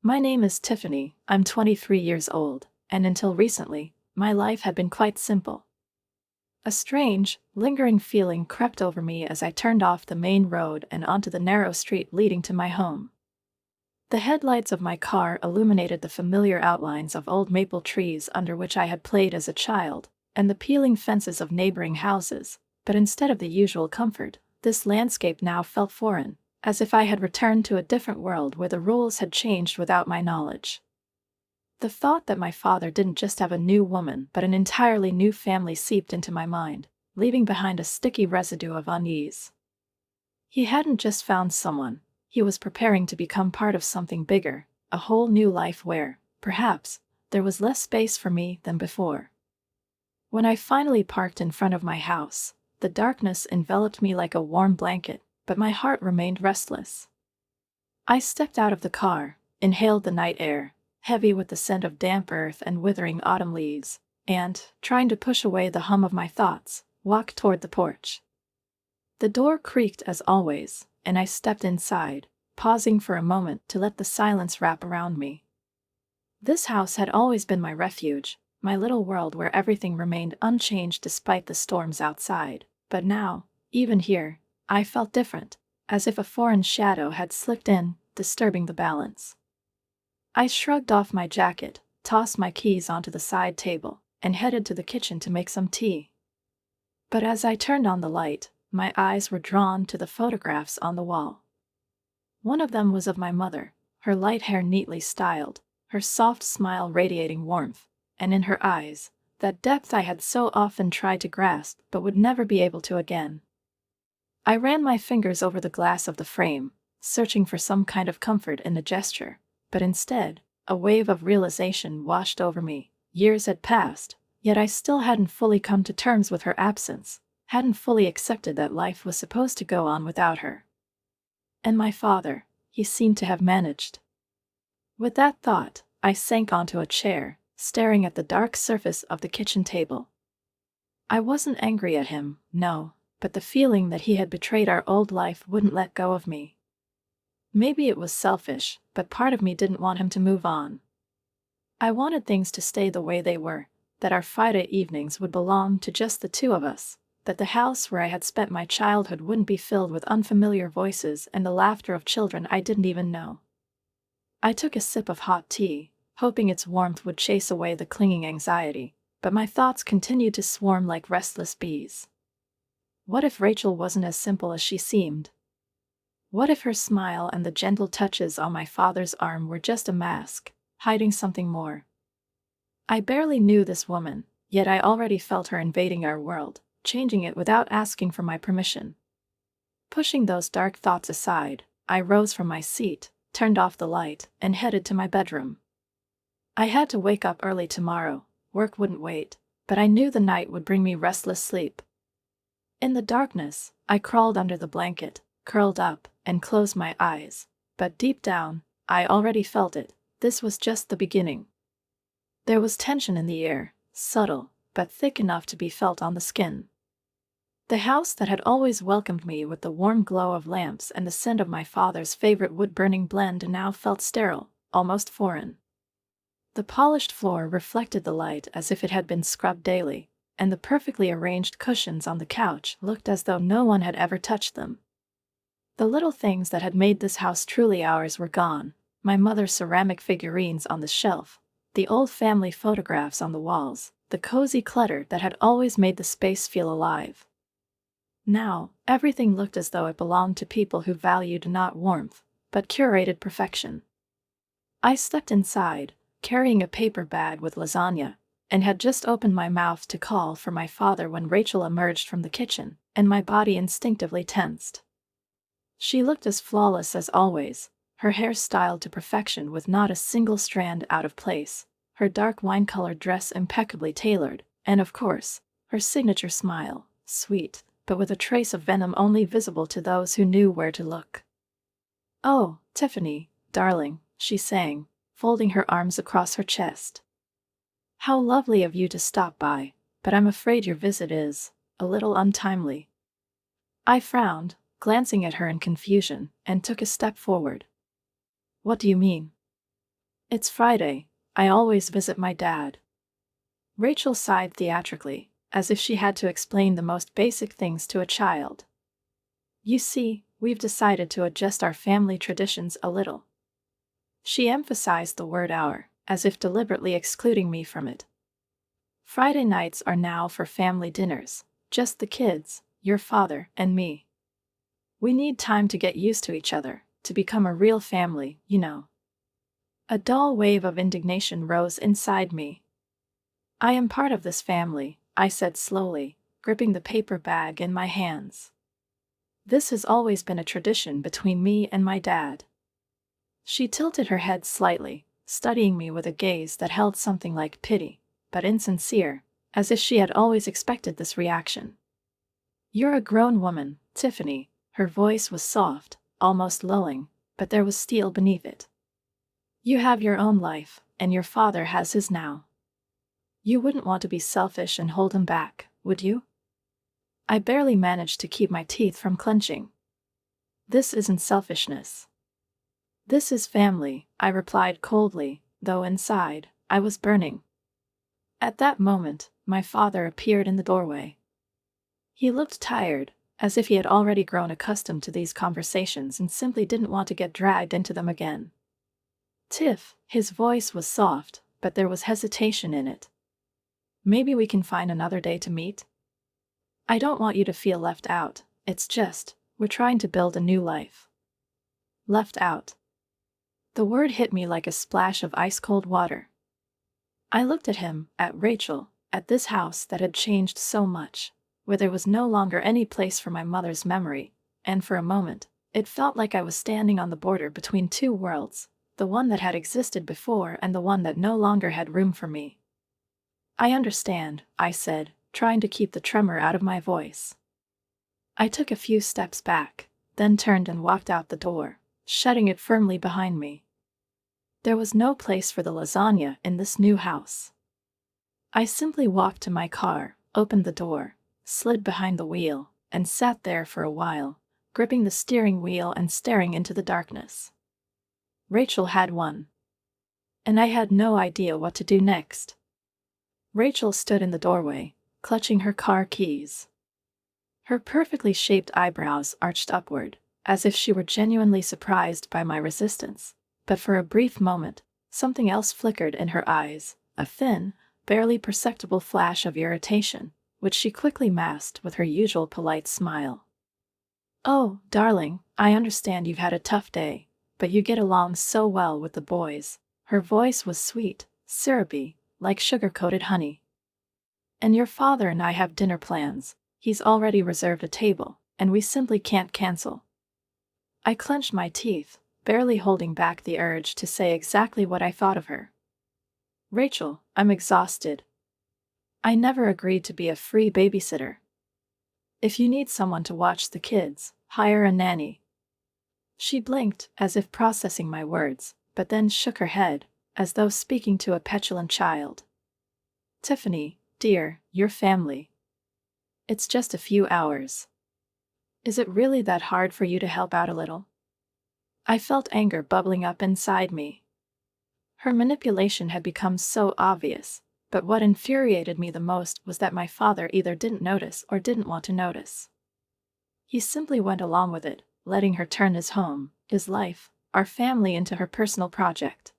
My name is Tiffany, I'm 23 years old, and until recently, my life had been quite simple. A strange, lingering feeling crept over me as I turned off the main road and onto the narrow street leading to my home. The headlights of my car illuminated the familiar outlines of old maple trees under which I had played as a child, and the peeling fences of neighboring houses, but instead of the usual comfort, this landscape now felt foreign, as if I had returned to a different world where the rules had changed without my knowledge. The thought that my father didn't just have a new woman but an entirely new family seeped into my mind, leaving behind a sticky residue of unease. He hadn't just found someone, he was preparing to become part of something bigger, a whole new life where, perhaps, there was less space for me than before. When I finally parked in front of my house, the darkness enveloped me like a warm blanket, but my heart remained restless. I stepped out of the car, inhaled the night air, heavy with the scent of damp earth and withering autumn leaves, and, trying to push away the hum of my thoughts, walked toward the porch. The door creaked as always, and I stepped inside, pausing for a moment to let the silence wrap around me. This house had always been my refuge, my little world where everything remained unchanged despite the storms outside, but now, even here, I felt different, as if a foreign shadow had slipped in, disturbing the balance. I shrugged off my jacket, tossed my keys onto the side table, and headed to the kitchen to make some tea. But as I turned on the light, my eyes were drawn to the photographs on the wall. One of them was of my mother, her light hair neatly styled, her soft smile radiating warmth, and in her eyes, that depth I had so often tried to grasp but would never be able to again. I ran my fingers over the glass of the frame, searching for some kind of comfort in the gesture, but instead, a wave of realization washed over me. Years had passed, yet I still hadn't fully come to terms with her absence, hadn't fully accepted that life was supposed to go on without her. And my father, he seemed to have managed. With that thought, I sank onto a chair, staring at the dark surface of the kitchen table. I wasn't angry at him, no, but the feeling that he had betrayed our old life wouldn't let go of me. Maybe it was selfish, but part of me didn't want him to move on. I wanted things to stay the way they were, that our Friday evenings would belong to just the two of us, that the house where I had spent my childhood wouldn't be filled with unfamiliar voices and the laughter of children I didn't even know. I took a sip of hot tea, hoping its warmth would chase away the clinging anxiety, but my thoughts continued to swarm like restless bees. What if Rachel wasn't as simple as she seemed? What if her smile and the gentle touches on my father's arm were just a mask, hiding something more? I barely knew this woman, yet I already felt her invading our world, changing it without asking for my permission. Pushing those dark thoughts aside, I rose from my seat, turned off the light, and headed to my bedroom. I had to wake up early tomorrow, work wouldn't wait, but I knew the night would bring me restless sleep. In the darkness, I crawled under the blanket, curled up, and closed my eyes, but deep down, I already felt it. This was just the beginning. There was tension in the air, subtle, but thick enough to be felt on the skin. The house that had always welcomed me with the warm glow of lamps and the scent of my father's favorite wood-burning blend now felt sterile, almost foreign. The polished floor reflected the light as if it had been scrubbed daily, and the perfectly arranged cushions on the couch looked as though no one had ever touched them. The little things that had made this house truly ours were gone, my mother's ceramic figurines on the shelf, the old family photographs on the walls, the cozy clutter that had always made the space feel alive. Now, everything looked as though it belonged to people who valued not warmth, but curated perfection. I stepped inside, carrying a paper bag with lasagna, and had just opened my mouth to call for my father when Rachel emerged from the kitchen, and my body instinctively tensed. She looked as flawless as always, her hair styled to perfection with not a single strand out of place, her dark wine-colored dress impeccably tailored, and of course, her signature smile, sweet, but with a trace of venom only visible to those who knew where to look. "Oh, Tiffany, darling," she sang, folding her arms across her chest. "How lovely of you to stop by, but I'm afraid your visit is a little untimely." I frowned, glancing at her in confusion, and took a step forward. "What do you mean?" It's Friday. I always visit my dad. Rachel sighed theatrically, as if she had to explain the most basic things to a child. You see, we've decided to adjust our family traditions a little. She emphasized the word our, as if deliberately excluding me from it. Friday nights are now for family dinners, just the kids, your father, and me. We need time to get used to each other, to become a real family, you know. A dull wave of indignation rose inside me. I am part of this family, I said slowly, gripping the paper bag in my hands. This has always been a tradition between me and my dad. She tilted her head slightly, studying me with a gaze that held something like pity, but insincere, as if she had always expected this reaction. You're a grown woman, Tiffany. Her voice was soft, almost lulling, but there was steel beneath it. You have your own life, and your father has his now. You wouldn't want to be selfish and hold him back, would you? I barely managed to keep my teeth from clenching. This isn't selfishness. This is family, I replied coldly, though inside, I was burning. At that moment, my father appeared in the doorway. He looked tired, as if he had already grown accustomed to these conversations and simply didn't want to get dragged into them again. Tiff, his voice was soft, but there was hesitation in it. Maybe we can find another day to meet? I don't want you to feel left out, it's just, we're trying to build a new life. Left out. The word hit me like a splash of ice-cold water. I looked at him, at Rachel, at this house that had changed so much, where there was no longer any place for my mother's memory, and for a moment, it felt like I was standing on the border between two worlds, the one that had existed before and the one that no longer had room for me. I understand, I said, trying to keep the tremor out of my voice. I took a few steps back, then turned and walked out the door, shutting it firmly behind me. There was no place for the lasagna in this new house. I simply walked to my car, opened the door, slid behind the wheel, and sat there for a while, gripping the steering wheel and staring into the darkness. Rachel had won. And I had no idea what to do next. Rachel stood in the doorway, clutching her car keys. Her perfectly shaped eyebrows arched upward, as if she were genuinely surprised by my resistance, but for a brief moment, something else flickered in her eyes, a thin, barely perceptible flash of irritation, which she quickly masked with her usual polite smile. Oh, darling, I understand you've had a tough day, but you get along so well with the boys. Her voice was sweet, syrupy, like sugar-coated honey. And your father and I have dinner plans. He's already reserved a table, and we simply can't cancel. I clenched my teeth, barely holding back the urge to say exactly what I thought of her. Rachel, I'm exhausted. I never agreed to be a free babysitter. If you need someone to watch the kids, hire a nanny. She blinked, as if processing my words, but then shook her head, as though speaking to a petulant child. Tiffany, dear, your family. It's just a few hours. Is it really that hard for you to help out a little? I felt anger bubbling up inside me. Her manipulation had become so obvious, but what infuriated me the most was that my father either didn't notice or didn't want to notice. He simply went along with it, letting her turn his home, his life, our family into her personal project.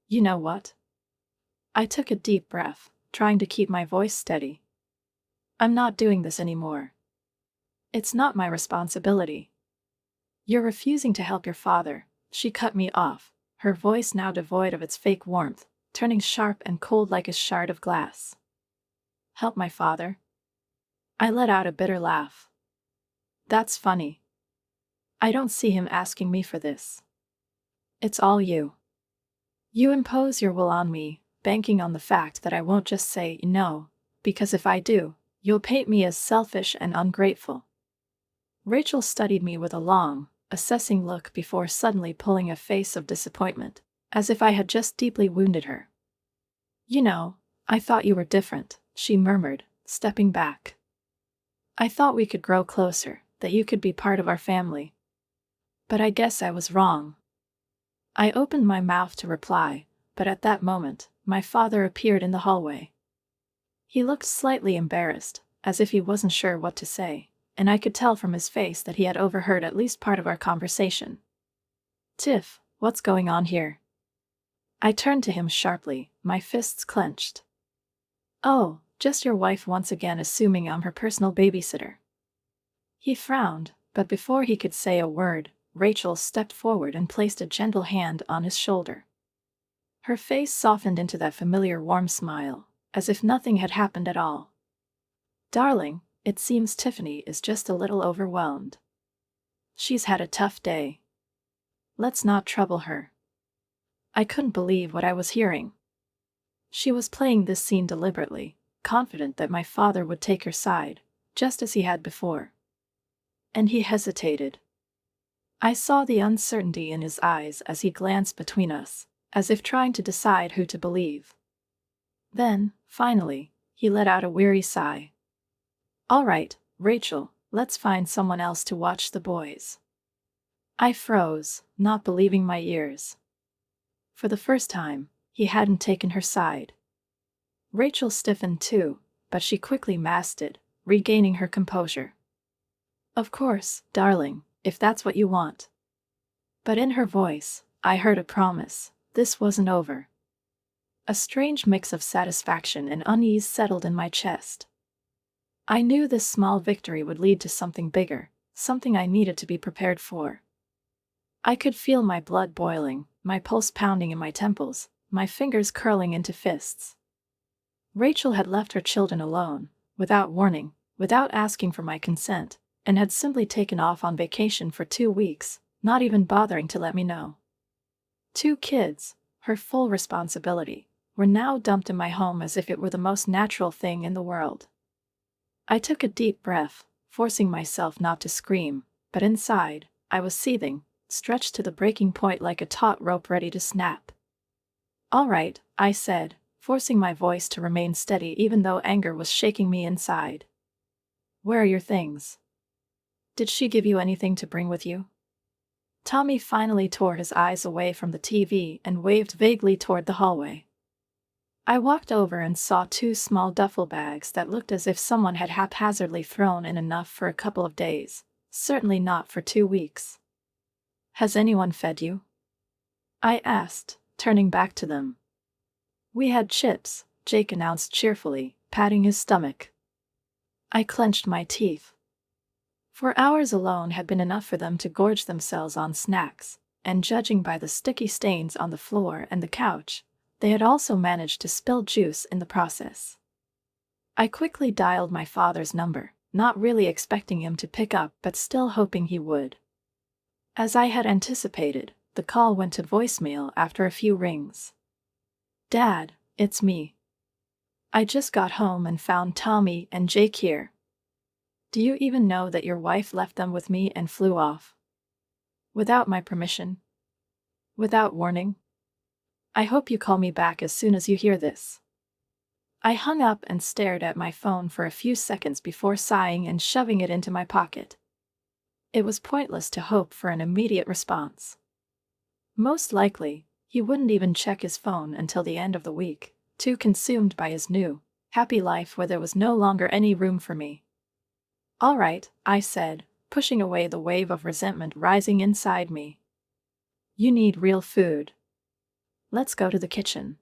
You know what? I took a deep breath, trying to keep my voice steady. I'm not doing this anymore. It's not my responsibility. You're refusing to help your father, she cut me off, her voice now devoid of its fake warmth, turning sharp and cold like a shard of glass. Help my father? I let out a bitter laugh. That's funny. I don't see him asking me for this. It's all you. You impose your will on me, banking on the fact that I won't just say no, because if I do, you'll paint me as selfish and ungrateful. Rachel studied me with a long, assessing look before suddenly pulling a face of disappointment, as if I had just deeply wounded her. You know, I thought you were different, she murmured, stepping back. I thought we could grow closer, that you could be part of our family. But I guess I was wrong. I opened my mouth to reply, but at that moment, my father appeared in the hallway. He looked slightly embarrassed, as if he wasn't sure what to say, and I could tell from his face that he had overheard at least part of our conversation. "Tiff, what's going on here?" I turned to him sharply, my fists clenched. "Oh, just your wife once again assuming I'm her personal babysitter." He frowned, but before he could say a word, Rachel stepped forward and placed a gentle hand on his shoulder. Her face softened into that familiar warm smile, as if nothing had happened at all. "Darling, it seems Tiffany is just a little overwhelmed. She's had a tough day. Let's not trouble her." I couldn't believe what I was hearing. She was playing this scene deliberately, confident that my father would take her side, just as he had before. And he hesitated. I saw the uncertainty in his eyes as he glanced between us, as if trying to decide who to believe. Then, finally, he let out a weary sigh. "All right, Rachel, let's find someone else to watch the boys." I froze, not believing my ears. For the first time, he hadn't taken her side. Rachel stiffened too, but she quickly masked it, regaining her composure. "Of course, darling, if that's what you want." But in her voice, I heard a promise. This wasn't over. A strange mix of satisfaction and unease settled in my chest. I knew this small victory would lead to something bigger, something I needed to be prepared for. I could feel my blood boiling, my pulse pounding in my temples, my fingers curling into fists. Rachel had left her children alone, without warning, without asking for my consent, and had simply taken off on vacation for 2 weeks, not even bothering to let me know. 2 kids, her full responsibility, were now dumped in my home as if it were the most natural thing in the world. I took a deep breath, forcing myself not to scream, but inside, I was seething, stretched to the breaking point like a taut rope ready to snap. "All right," I said, forcing my voice to remain steady even though anger was shaking me inside. "Where are your things? Did she give you anything to bring with you?" Tommy finally tore his eyes away from the TV and waved vaguely toward the hallway. I walked over and saw 2 small duffel bags that looked as if someone had haphazardly thrown in enough for a couple of days, certainly not for 2 weeks. "Has anyone fed you?" I asked, turning back to them. "We had chips," Jake announced cheerfully, patting his stomach. I clenched my teeth. For hours alone had been enough for them to gorge themselves on snacks, and judging by the sticky stains on the floor and the couch, they had also managed to spill juice in the process. I quickly dialed my father's number, not really expecting him to pick up but still hoping he would. As I had anticipated, the call went to voicemail after a few rings. "Dad, it's me. I just got home and found Tommy and Jake here. Do you even know that your wife left them with me and flew off? Without my permission? Without warning? I hope you call me back as soon as you hear this." I hung up and stared at my phone for a few seconds before sighing and shoving it into my pocket. It was pointless to hope for an immediate response. Most likely, he wouldn't even check his phone until the end of the week, too consumed by his new, happy life where there was no longer any room for me. "All right," I said, pushing away the wave of resentment rising inside me. "You need real food. Let's go to the kitchen."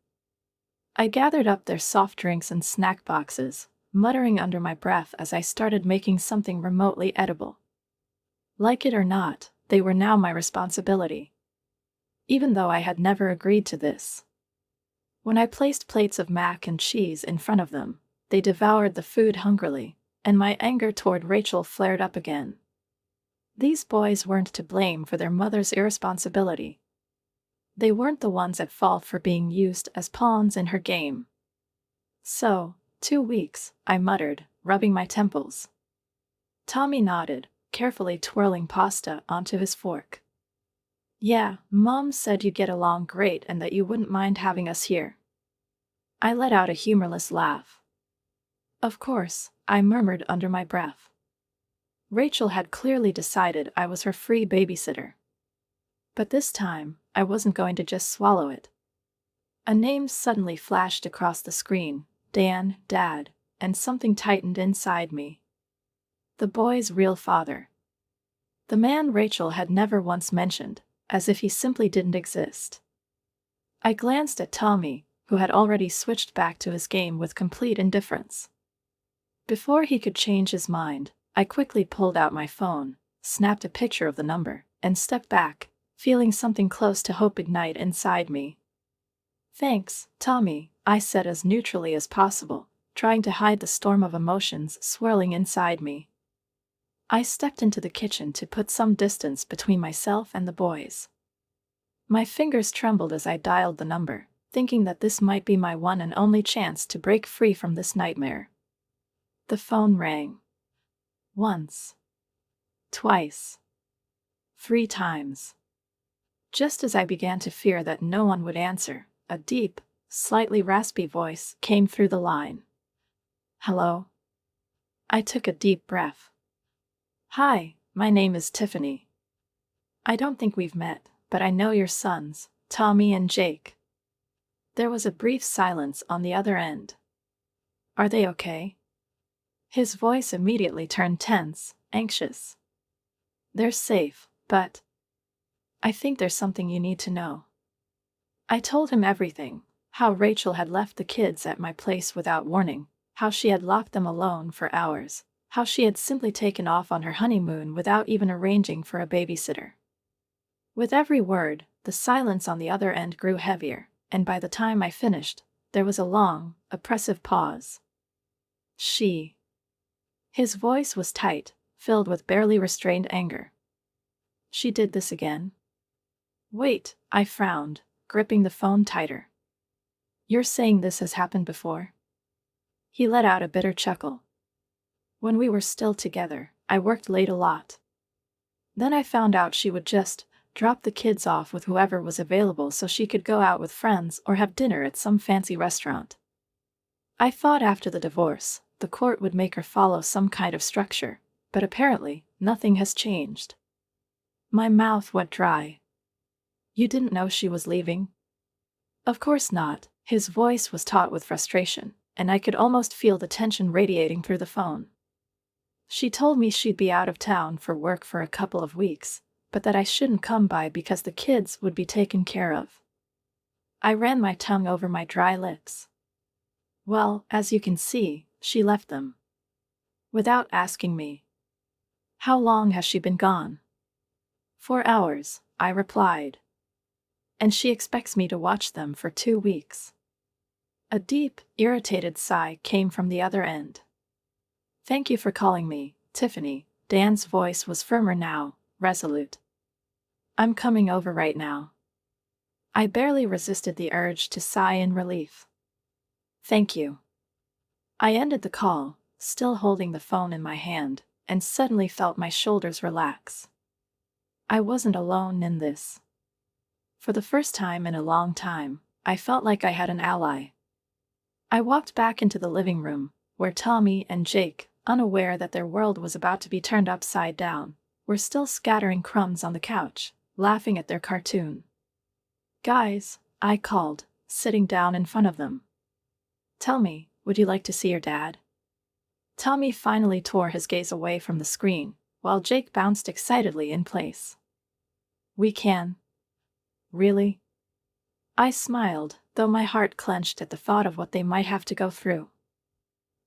I gathered up their soft drinks and snack boxes, muttering under my breath as I started making something remotely edible. Like it or not, they were now my responsibility. Even though I had never agreed to this. When I placed plates of mac and cheese in front of them, they devoured the food hungrily, and my anger toward Rachel flared up again. These boys weren't to blame for their mother's irresponsibility. They weren't the ones at fault for being used as pawns in her game. "So, 2 weeks," I muttered, rubbing my temples. Tommy nodded, carefully twirling pasta onto his fork. "Yeah, Mom said you'd get along great and that you wouldn't mind having us here." I let out a humorless laugh. "Of course," I murmured under my breath. Rachel had clearly decided I was her free babysitter. But this time, I wasn't going to just swallow it. A name suddenly flashed across the screen. Dan, Dad, and something tightened inside me. The boy's real father. The man Rachel had never once mentioned, as if he simply didn't exist. I glanced at Tommy, who had already switched back to his game with complete indifference. Before he could change his mind, I quickly pulled out my phone, snapped a picture of the number, and stepped back, feeling something close to hope ignite inside me. "Thanks, Tommy," I said as neutrally as possible, trying to hide the storm of emotions swirling inside me. I stepped into the kitchen to put some distance between myself and the boys. My fingers trembled as I dialed the number, thinking that this might be my one and only chance to break free from this nightmare. The phone rang. Once. Twice. 3 times. Just as I began to fear that no one would answer, a deep, slightly raspy voice came through the line. "Hello?" I took a deep breath. "Hi, my name is Tiffany. I don't think we've met, but I know your sons, Tommy and Jake." There was a brief silence on the other end. "Are they okay?" His voice immediately turned tense, anxious. "They're safe, but I think there's something you need to know." I told him everything, how Rachel had left the kids at my place without warning, how she had locked them alone for hours, how she had simply taken off on her honeymoon without even arranging for a babysitter. With every word, the silence on the other end grew heavier, and by the time I finished, there was a long, oppressive pause. "She." His voice was tight, filled with barely restrained anger. "She did this again?" "Wait," I frowned, gripping the phone tighter. "You're saying this has happened before?" He let out a bitter chuckle. "When we were still together, I worked late a lot. Then I found out she would just drop the kids off with whoever was available so she could go out with friends or have dinner at some fancy restaurant. I thought after the divorce, the court would make her follow some kind of structure, but apparently, nothing has changed." My mouth went dry. "You didn't know she was leaving?" "Of course not." His voice was taut with frustration, and I could almost feel the tension radiating through the phone. "She told me she'd be out of town for work for a couple of weeks, but that I shouldn't come by because the kids would be taken care of." I ran my tongue over my dry lips. "Well, as you can see, she left them. Without asking me." "How long has she been gone?" "4 hours," I replied. "And she expects me to watch them for 2 weeks." A deep, irritated sigh came from the other end. "Thank you for calling me, Tiffany." Dan's voice was firmer now, resolute. "I'm coming over right now." I barely resisted the urge to sigh in relief. "Thank you." I ended the call, still holding the phone in my hand, and suddenly felt my shoulders relax. I wasn't alone in this. For the first time in a long time, I felt like I had an ally. I walked back into the living room, where Tommy and Jake, unaware that their world was about to be turned upside down, were still scattering crumbs on the couch, laughing at their cartoon. "Guys," I called, sitting down in front of them. "Tell me, would you like to see your dad?" Tommy finally tore his gaze away from the screen, while Jake bounced excitedly in place. "We can." "Really?" I smiled, though my heart clenched at the thought of what they might have to go through.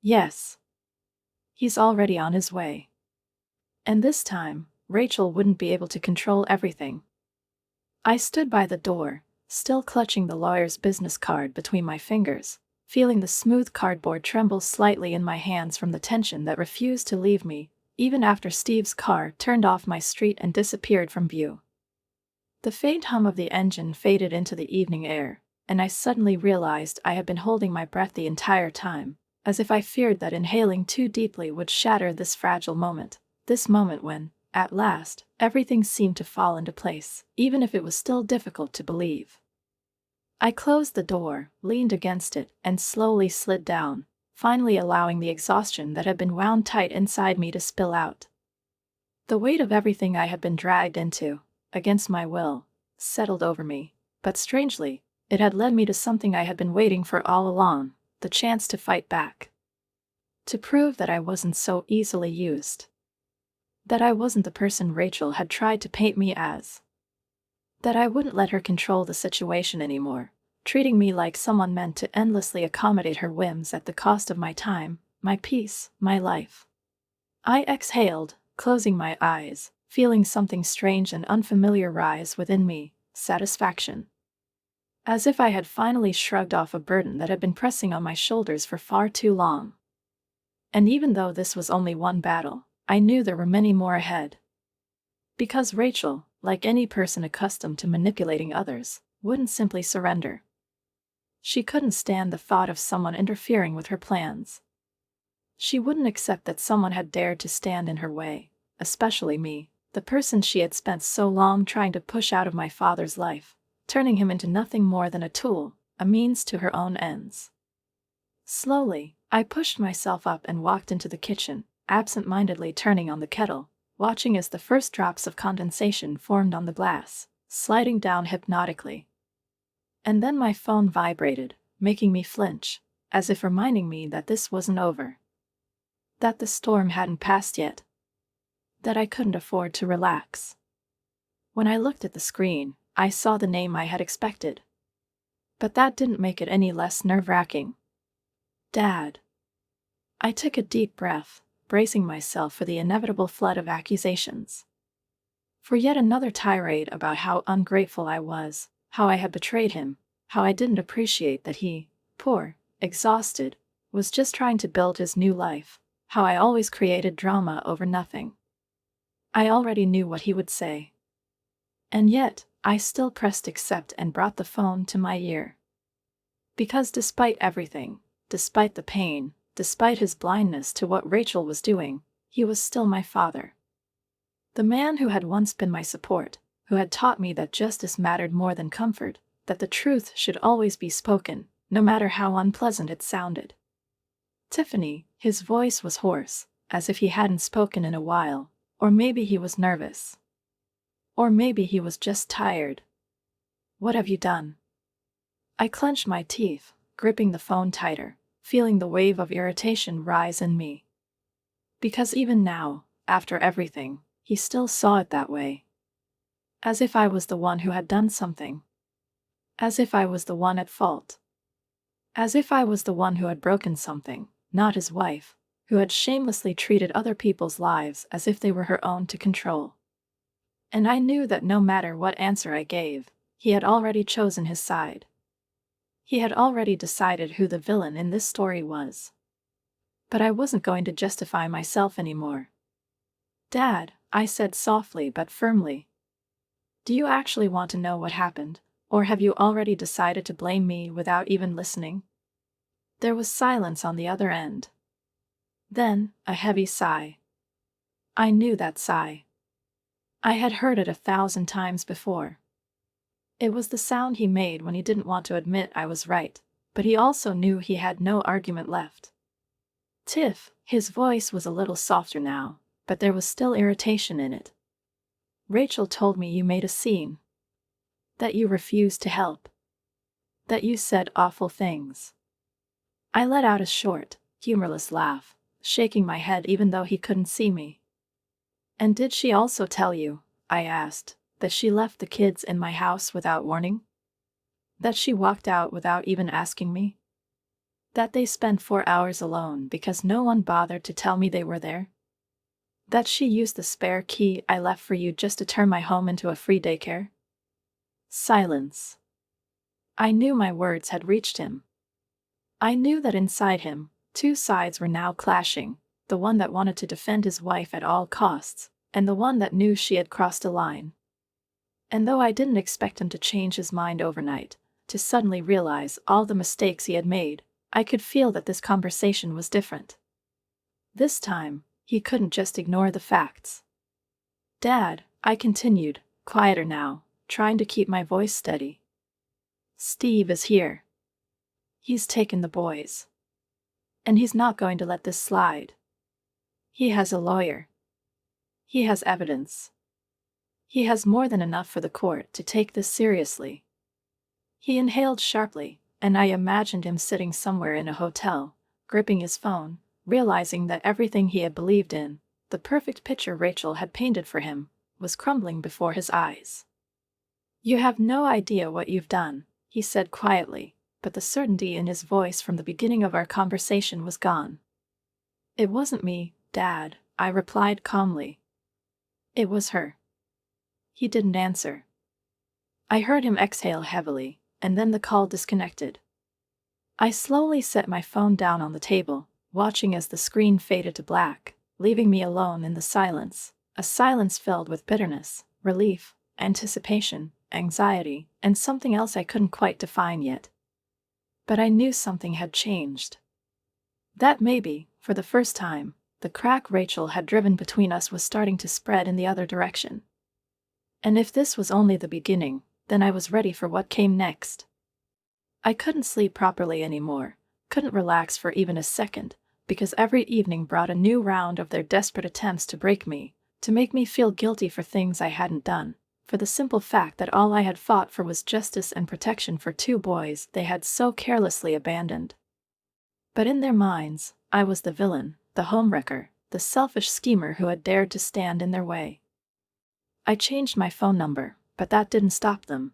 "Yes. He's already on his way. And this time, Rachel wouldn't be able to control everything." I stood by the door, still clutching the lawyer's business card between my fingers, feeling the smooth cardboard tremble slightly in my hands from the tension that refused to leave me, even after Steve's car turned off my street and disappeared from view. The faint hum of the engine faded into the evening air, and I suddenly realized I had been holding my breath the entire time, as if I feared that inhaling too deeply would shatter this fragile moment, this moment when, at last, everything seemed to fall into place, even if it was still difficult to believe. I closed the door, leaned against it, and slowly slid down, finally allowing the exhaustion that had been wound tight inside me to spill out. The weight of everything I had been dragged into, against my will, settled over me, but strangely, it had led me to something I had been waiting for all along, the chance to fight back. To prove that I wasn't so easily used. That I wasn't the person Rachel had tried to paint me as. That I wouldn't let her control the situation anymore, treating me like someone meant to endlessly accommodate her whims at the cost of my time, my peace, my life. I exhaled, closing my eyes, feeling something strange and unfamiliar rise within me, satisfaction. As if I had finally shrugged off a burden that had been pressing on my shoulders for far too long. And even though this was only one battle, I knew there were many more ahead. Because Rachel, like any person accustomed to manipulating others, wouldn't simply surrender. She couldn't stand the thought of someone interfering with her plans. She wouldn't accept that someone had dared to stand in her way, especially me, the person she had spent so long trying to push out of my father's life, turning him into nothing more than a tool, a means to her own ends. Slowly, I pushed myself up and walked into the kitchen, absent-mindedly turning on the kettle, watching as the first drops of condensation formed on the glass, sliding down hypnotically. And then my phone vibrated, making me flinch, as if reminding me that this wasn't over. That the storm hadn't passed yet. That I couldn't afford to relax. When I looked at the screen, I saw the name I had expected. But that didn't make it any less nerve-wracking. Dad. I took a deep breath, bracing myself for the inevitable flood of accusations. For yet another tirade about how ungrateful I was, how I had betrayed him, how I didn't appreciate that he, poor, exhausted, was just trying to build his new life, how I always created drama over nothing. I already knew what he would say. And yet, I still pressed accept and brought the phone to my ear. Because despite everything, despite the pain, despite his blindness to what Rachel was doing, he was still my father. The man who had once been my support, who had taught me that justice mattered more than comfort, that the truth should always be spoken, no matter how unpleasant it sounded. Tiffany, his voice was hoarse, as if he hadn't spoken in a while, or maybe he was nervous. Or maybe he was just tired. What have you done? I clenched my teeth, gripping the phone tighter, feeling the wave of irritation rise in me. Because even now, after everything, he still saw it that way. As if I was the one who had done something. As if I was the one at fault. As if I was the one who had broken something, not his wife, who had shamelessly treated other people's lives as if they were her own to control. And I knew that no matter what answer I gave, he had already chosen his side. He had already decided who the villain in this story was. But I wasn't going to justify myself anymore. Dad, I said softly but firmly. Do you actually want to know what happened, or have you already decided to blame me without even listening? There was silence on the other end. Then, a heavy sigh. I knew that sigh. I had heard it 1,000 times before. It was the sound he made when he didn't want to admit I was right, but he also knew he had no argument left. Tiff, his voice was a little softer now, but there was still irritation in it. Rachel told me you made a scene. That you refused to help. That you said awful things. I let out a short, humorless laugh, shaking my head even though he couldn't see me. And did she also tell you, I asked, that she left the kids in my house without warning? That she walked out without even asking me? That they spent 4 hours alone because no one bothered to tell me they were there? That she used the spare key I left for you just to turn my home into a free daycare? Silence. I knew my words had reached him. I knew that inside him, two sides were now clashing, the one that wanted to defend his wife at all costs, and the one that knew she had crossed a line. And though I didn't expect him to change his mind overnight, to suddenly realize all the mistakes he had made, I could feel that this conversation was different. This time, he couldn't just ignore the facts. Dad, I continued, quieter now, trying to keep my voice steady. Steve is here. He's taken the boys. And he's not going to let this slide. He has a lawyer. He has evidence. He has more than enough for the court to take this seriously. He inhaled sharply, and I imagined him sitting somewhere in a hotel, gripping his phone, realizing that everything he had believed in, the perfect picture Rachel had painted for him, was crumbling before his eyes. "You have no idea what you've done," he said quietly, but the certainty in his voice from the beginning of our conversation was gone. "It wasn't me, Dad," I replied calmly. "It was her." He didn't answer. I heard him exhale heavily, and then the call disconnected. I slowly set my phone down on the table, watching as the screen faded to black, leaving me alone in the silence, a silence filled with bitterness, relief, anticipation, anxiety, and something else I couldn't quite define yet. But I knew something had changed. That maybe, for the first time, the crack Rachel had driven between us was starting to spread in the other direction. And if this was only the beginning, then I was ready for what came next. I couldn't sleep properly anymore, couldn't relax for even a second, because every evening brought a new round of their desperate attempts to break me, to make me feel guilty for things I hadn't done, for the simple fact that all I had fought for was justice and protection for two boys they had so carelessly abandoned. But in their minds, I was the villain, the homewrecker, the selfish schemer who had dared to stand in their way. I changed my phone number, but that didn't stop them.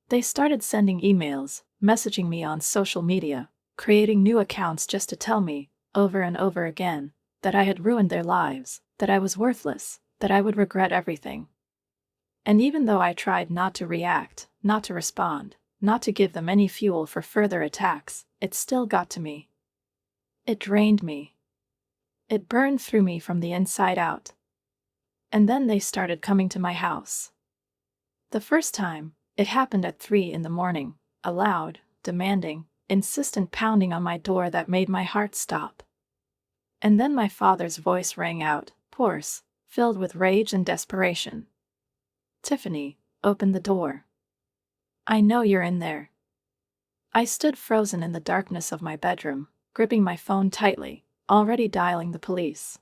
They started sending emails, messaging me on social media, creating new accounts just to tell me, over and over again, that I had ruined their lives, that I was worthless, that I would regret everything. And even though I tried not to react, not to respond, not to give them any fuel for further attacks, it still got to me. It drained me. It burned through me from the inside out. And then they started coming to my house. The first time, it happened at 3 in the morning, a loud, demanding, insistent pounding on my door that made my heart stop. And then my father's voice rang out, hoarse, filled with rage and desperation. "Tiffany, open the door. I know you're in there." I stood frozen in the darkness of my bedroom, gripping my phone tightly, already dialing the police.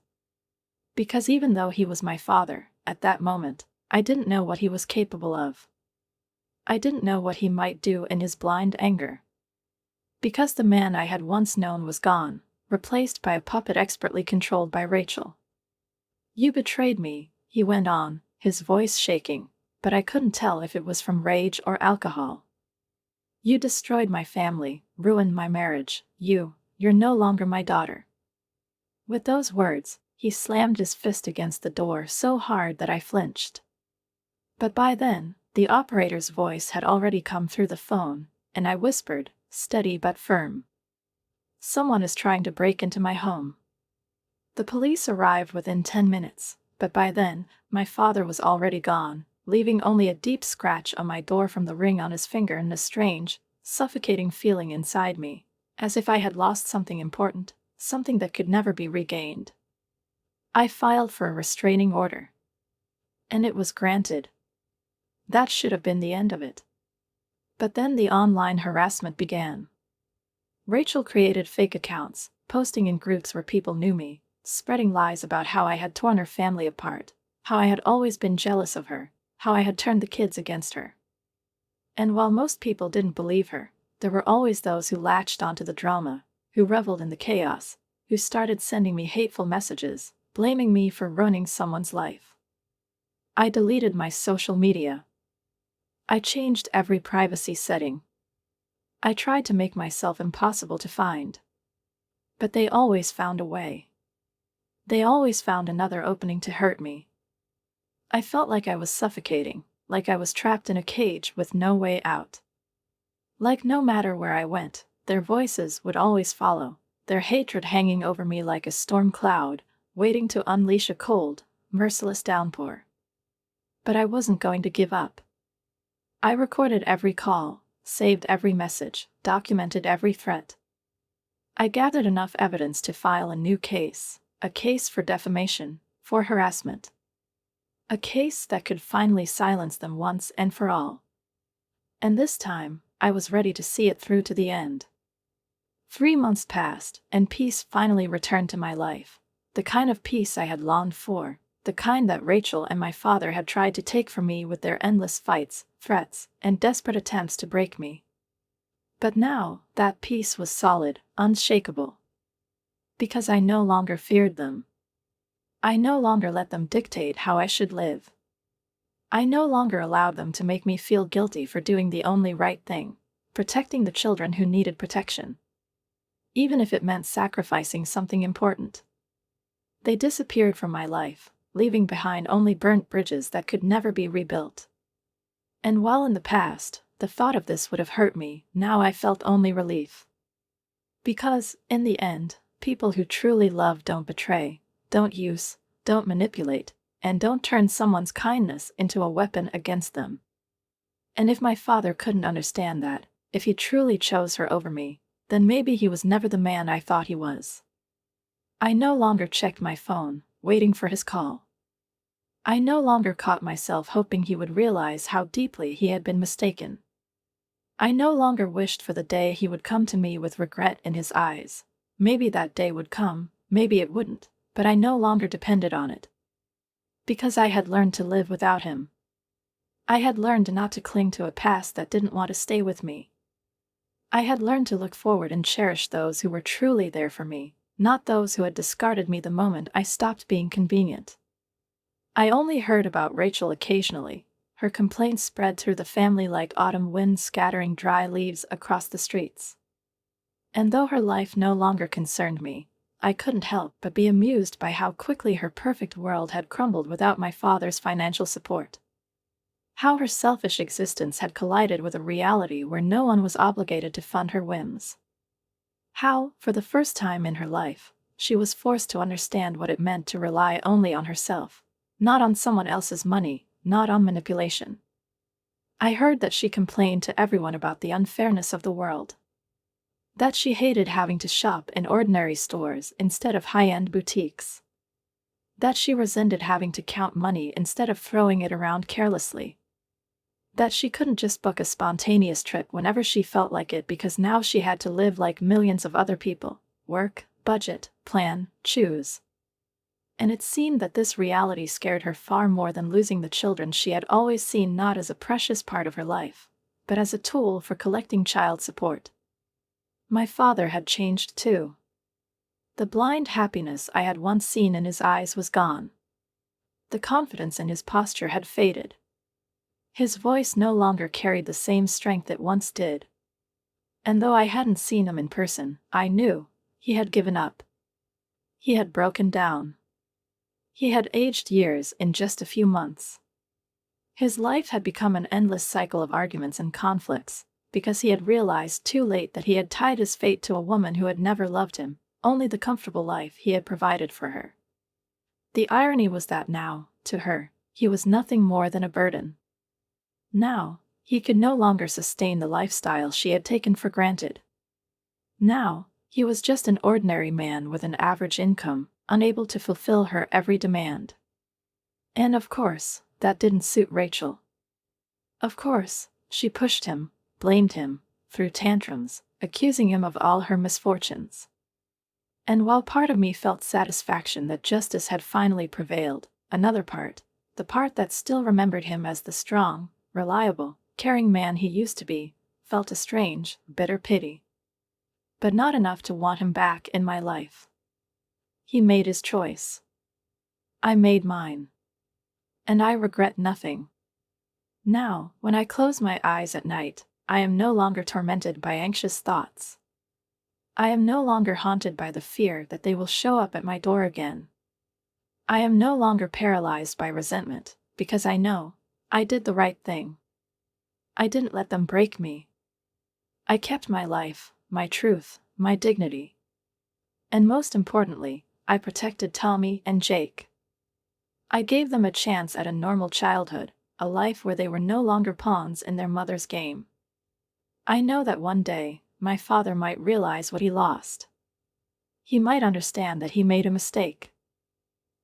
Because even though he was my father, at that moment, I didn't know what he was capable of. I didn't know what he might do in his blind anger. Because the man I had once known was gone, replaced by a puppet expertly controlled by Rachel. "You betrayed me," he went on, his voice shaking, but I couldn't tell if it was from rage or alcohol. "You destroyed my family, ruined my marriage. You're no longer my daughter." With those words, he slammed his fist against the door so hard that I flinched. But by then, the operator's voice had already come through the phone, and I whispered, steady but firm, "Someone is trying to break into my home." The police arrived within 10 minutes, but by then, my father was already gone, leaving only a deep scratch on my door from the ring on his finger and a strange, suffocating feeling inside me, as if I had lost something important, something that could never be regained. I filed for a restraining order. And it was granted. That should have been the end of it. But then the online harassment began. Rachel created fake accounts, posting in groups where people knew me, spreading lies about how I had torn her family apart, how I had always been jealous of her, how I had turned the kids against her. And while most people didn't believe her, there were always those who latched onto the drama, who reveled in the chaos, who started sending me hateful messages, blaming me for ruining someone's life. I deleted my social media. I changed every privacy setting. I tried to make myself impossible to find. But they always found a way. They always found another opening to hurt me. I felt like I was suffocating, like I was trapped in a cage with no way out. Like no matter where I went, their voices would always follow, their hatred hanging over me like a storm cloud, waiting to unleash a cold, merciless downpour. But I wasn't going to give up. I recorded every call, saved every message, documented every threat. I gathered enough evidence to file a new case, a case for defamation, for harassment. A case that could finally silence them once and for all. And this time, I was ready to see it through to the end. 3 months passed, and peace finally returned to my life, the kind of peace I had longed for, the kind that Rachel and my father had tried to take from me with their endless fights, threats, and desperate attempts to break me. But now, that peace was solid, unshakable. Because I no longer feared them. I no longer let them dictate how I should live. I no longer allowed them to make me feel guilty for doing the only right thing, protecting the children who needed protection. Even if it meant sacrificing something important. They disappeared from my life, leaving behind only burnt bridges that could never be rebuilt. And while in the past, the thought of this would have hurt me, now I felt only relief. Because, in the end, people who truly love don't betray, don't use, don't manipulate, and don't turn someone's kindness into a weapon against them. And if my father couldn't understand that, if he truly chose her over me, then maybe he was never the man I thought he was. I no longer checked my phone, waiting for his call. I no longer caught myself hoping he would realize how deeply he had been mistaken. I no longer wished for the day he would come to me with regret in his eyes. Maybe that day would come, maybe it wouldn't, but I no longer depended on it. Because I had learned to live without him. I had learned not to cling to a past that didn't want to stay with me. I had learned to look forward and cherish those who were truly there for me, not those who had discarded me the moment I stopped being convenient. I only heard about Rachel occasionally. Her complaints spread through the family like autumn winds scattering dry leaves across the streets. And though her life no longer concerned me, I couldn't help but be amused by how quickly her perfect world had crumbled without my father's financial support. How her selfish existence had collided with a reality where no one was obligated to fund her whims. How, for the first time in her life, she was forced to understand what it meant to rely only on herself, not on someone else's money, not on manipulation. I heard that she complained to everyone about the unfairness of the world. That she hated having to shop in ordinary stores instead of high-end boutiques. That she resented having to count money instead of throwing it around carelessly. That she couldn't just book a spontaneous trip whenever she felt like it because now she had to live like millions of other people, work, budget, plan, choose. And it seemed that this reality scared her far more than losing the children she had always seen not as a precious part of her life, but as a tool for collecting child support. My father had changed too. The blind happiness I had once seen in his eyes was gone. The confidence in his posture had faded. His voice no longer carried the same strength it once did. And though I hadn't seen him in person, I knew he had given up. He had broken down. He had aged years in just a few months. His life had become an endless cycle of arguments and conflicts, because he had realized too late that he had tied his fate to a woman who had never loved him, only the comfortable life he had provided for her. The irony was that now, to her, he was nothing more than a burden. Now, he could no longer sustain the lifestyle she had taken for granted. Now, he was just an ordinary man with an average income, unable to fulfill her every demand. And of course, that didn't suit Rachel. Of course, she pushed him, blamed him, threw tantrums, accusing him of all her misfortunes. And while part of me felt satisfaction that justice had finally prevailed, another part, the part that still remembered him as the strong, reliable, caring man he used to be, felt a strange, bitter pity. But not enough to want him back in my life. He made his choice. I made mine. And I regret nothing. Now, when I close my eyes at night, I am no longer tormented by anxious thoughts. I am no longer haunted by the fear that they will show up at my door again. I am no longer paralyzed by resentment, because I know I did the right thing. I didn't let them break me. I kept my life, my truth, my dignity. And most importantly, I protected Tommy and Jake. I gave them a chance at a normal childhood, a life where they were no longer pawns in their mother's game. I know that one day, my father might realize what he lost. He might understand that he made a mistake.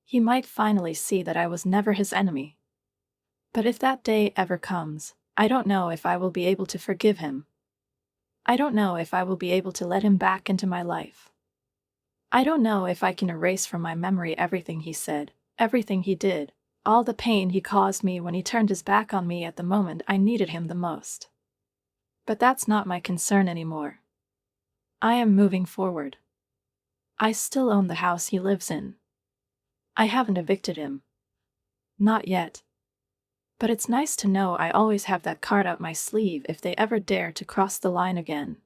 He might finally see that I was never his enemy. But if that day ever comes, I don't know if I will be able to forgive him. I don't know if I will be able to let him back into my life. I don't know if I can erase from my memory everything he said, Everything he did, all the pain he caused me when he turned his back on me at the moment I needed him the most. But that's not my concern anymore. I am moving forward. I still own the house he lives in. I haven't evicted him. Not yet. But it's nice to know I always have that card up my sleeve if they ever dare to cross the line again.